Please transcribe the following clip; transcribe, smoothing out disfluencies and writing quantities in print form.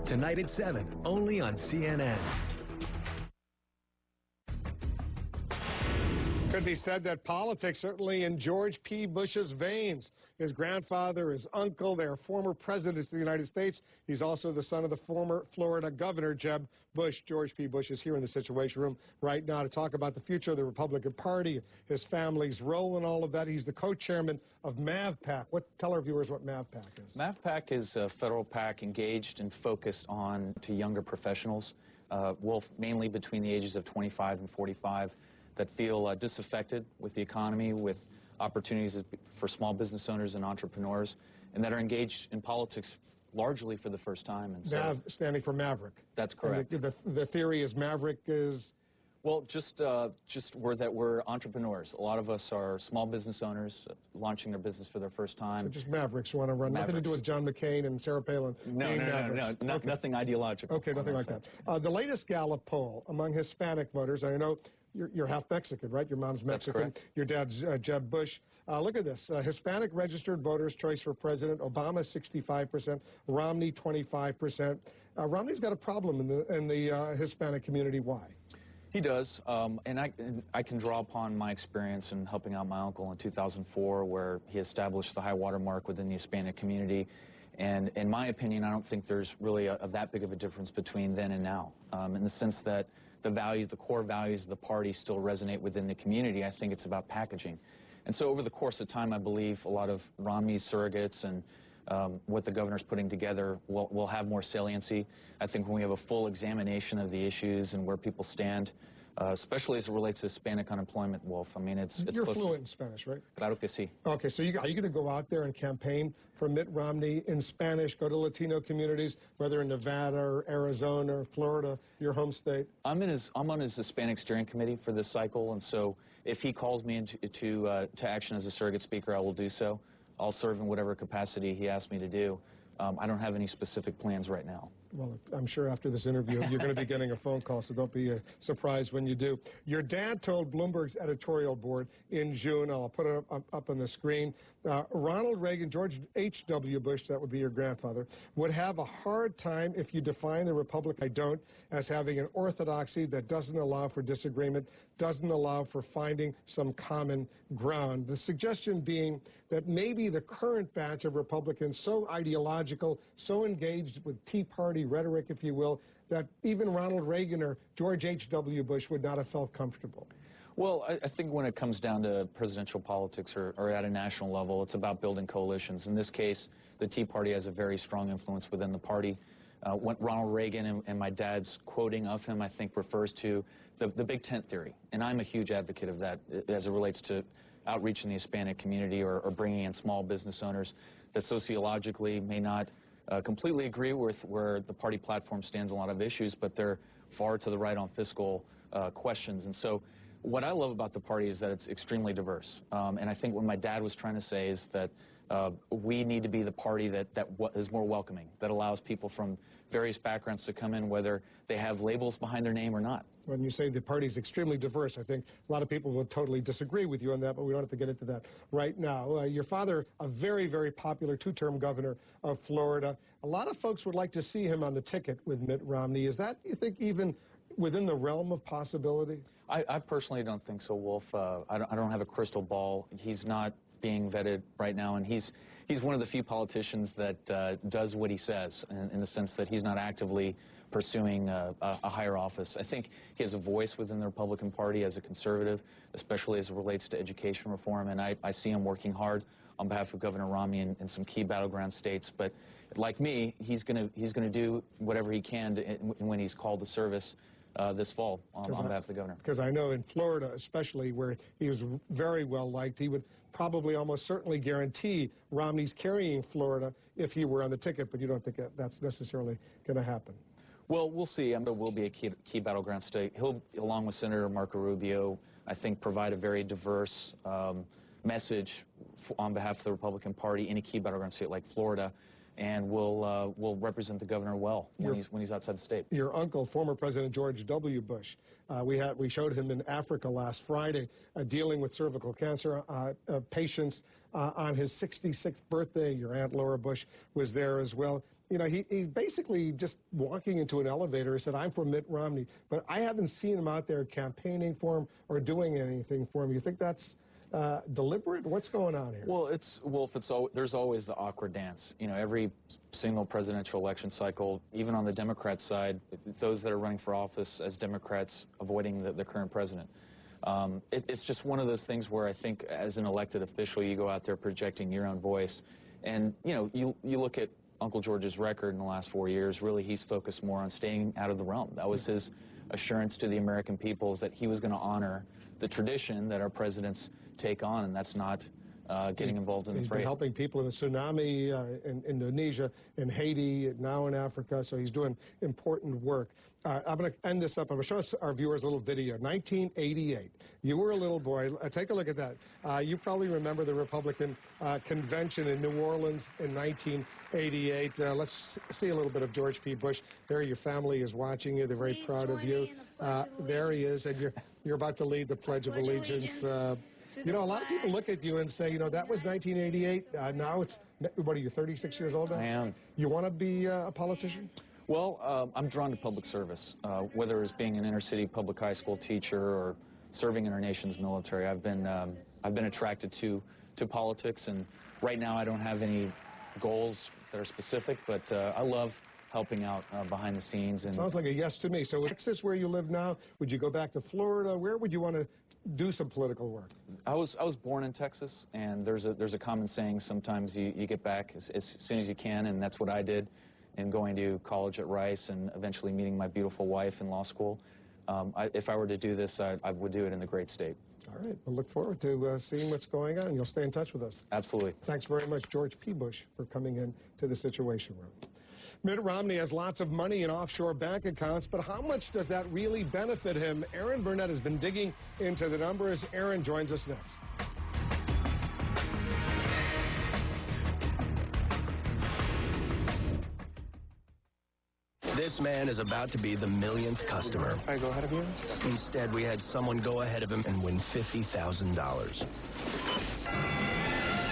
Tonight at 7, only on CNN. Could be said that politics certainly in George P. Bush's veins. His grandfather, his uncle, they're former presidents of the United States. He's also the son of the former Florida governor, Jeb Bush. George P. Bush is here in the Situation Room right now to talk about the future of the Republican Party, his family's role in all of that. He's the co-chairman of MAVPAC. Tell our viewers what MAVPAC is. MAVPAC is a federal PAC engaged and focused on to younger professionals, mainly between the ages of 25 and 45. That feel disaffected with the economy, with opportunities for small business owners and entrepreneurs, and that are engaged in politics largely for the first time. And so, MAV standing for Maverick. That's correct. And the theory is Maverick is? Well, we're entrepreneurs. A lot of us are small business owners launching their business for their first time. So just Mavericks want to run. Mavericks. Nothing to do with John McCain and Sarah Palin. No, okay. Nothing ideological. Okay, nothing like that. The latest Gallup poll among Hispanic voters, I know you're half Mexican, right? Your mom's Mexican. That's correct. Your dad's Jeb Bush. Look at this. Hispanic registered voters' choice for president, Obama 65%, Romney 25%. Romney's got a problem in the Hispanic community. Why? He does, and I can draw upon my experience in helping out my uncle in 2004, where he established the high water mark within the Hispanic community. And in my opinion, I don't think there's really that big of a difference between then and now, in the sense that the core values of the party still resonate within the community. I think it's about packaging. And so over the course of time, I believe a lot of Romney's surrogates and what the governor's putting together will have more saliency. I think when we have a full examination of the issues and where people stand, especially as it relates to Hispanic unemployment, Wolf. I mean, it's You're fluent in Spanish, right? Claro que sí. Okay, so are you going to go out there and campaign for Mitt Romney in Spanish, go to Latino communities, whether in Nevada or Arizona or Florida, your home state? I'm on his Hispanic steering committee for this cycle, and so if he calls me to action as a surrogate speaker, I will do so. I'll serve in whatever capacity he asks me to do. I don't have any specific plans right now. Well, I'm sure after this interview you're going to be getting a phone call, so don't be surprised when you do. Your dad told Bloomberg's editorial board in June, I'll put it up on the screen, Ronald Reagan, George H.W. Bush, that would be your grandfather, would have a hard time if you define the Republic, I don't, as having an orthodoxy that doesn't allow for disagreement, doesn't allow for finding some common ground. The suggestion being that maybe the current batch of Republicans, so ideological, so engaged with Tea Party rhetoric, if you will, that even Ronald Reagan or George H.W. Bush would not have felt comfortable. Well, I think when it comes down to presidential politics or at a national level, it's about building coalitions. In this case, the Tea Party has a very strong influence within the party. What Ronald Reagan and my dad's quoting of him, I think, refers to the big tent theory. And I'm a huge advocate of that as it relates to outreach in the Hispanic community or bringing in small business owners that sociologically may not completely agree with where the party platform stands on a lot of issues, but they're far to the right on fiscal questions. And so what I love about the party is that it's extremely diverse. And I think what my dad was trying to say is that we need to be the party that is more welcoming, that allows people from various backgrounds to come in, whether they have labels behind their name or not. When you say the party is extremely diverse, I think a lot of people would totally disagree with you on that, but we don't have to get into that right now. Your father, a very, very popular two-term governor of Florida. A lot of folks would like to see him on the ticket with Mitt Romney. Is that, you think, even within the realm of possibility? I personally don't think so, Wolf. I don't have a crystal ball. He's not being vetted right now, and he's one of the few politicians that does what he says, in the sense that he's not actively pursuing a higher office. I think he has a voice within the Republican Party as a conservative, especially as it relates to education reform, and I see him working hard on behalf of Governor Romney in some key battleground states. But like me, he's going to do whatever he can when he's called to service this fall on behalf of the governor. Because I know in Florida, especially, where he was very well liked, he would probably almost certainly guarantee Romney's carrying Florida if he were on the ticket, but you don't think that's necessarily going to happen? Well, we'll see. There will be a key battleground state. He'll, along with Senator Marco Rubio, I think, provide a very diverse message on behalf of the Republican Party in a key battleground state like Florida, and will represent the governor well when he's outside the state. Your uncle, former President George W. Bush, we showed him in Africa last Friday dealing with cervical cancer patients on his 66th birthday. Your Aunt Laura Bush was there as well. you know, he's basically just walking into an elevator and said, I'm for Mitt Romney, but I haven't seen him out there campaigning for him or doing anything for him. You think that's deliberate? What's going on here? Well, Wolf, there's always the awkward dance. You know, every single presidential election cycle, even on the Democrat side, those that are running for office as Democrats avoiding the current president. It's just one of those things where I think as an elected official, you go out there projecting your own voice. And, you know, you look at Uncle George's record in the last 4 years, really he's focused more on staying out of the realm. That was his assurance to the American people, is that he was going to honor the tradition that our presidents take on, and that's not getting involved in the fray. He's been helping people in the tsunami in Indonesia, in Haiti, now in Africa, so he's doing important work. I'm going to end this up. I'm going to show our viewers a little video. 1988. You were a little boy. Take a look at that. You probably remember the Republican convention in New Orleans in 1988. Let's see a little bit of George P. Bush. There, your family is watching you. They're very proud of you. There he is, and you're about to lead the Pledge of Allegiance. You know, a lot of people look at you and say, you know, that was 1988. Now it's, what are you, 36 years old now? I am. You want to be a politician? Well, I'm drawn to public service, whether it's being an inner-city public high school teacher or serving in our nation's military. I've been attracted to politics, and right now I don't have any goals that are specific, but I love helping out behind the scenes. And sounds like a yes to me. So Texas, where you live now, would you go back to Florida? Where would you want to do some political work? I was born in Texas, and there's a common saying, sometimes you get back as soon as you can, and that's what I did in going to college at Rice and eventually meeting my beautiful wife in law school. If I were to do this, I would do it in the great state. All right. We'll look forward to seeing what's going on. You'll stay in touch with us. Absolutely. Thanks very much, George P. Bush, for coming in to the Situation Room. Mitt Romney has lots of money in offshore bank accounts, but how much does that really benefit him? Aaron Burnett has been digging into the numbers. Aaron joins us next. This man is about to be the millionth customer. I go ahead of you? Instead, we had someone go ahead of him and win $50,000.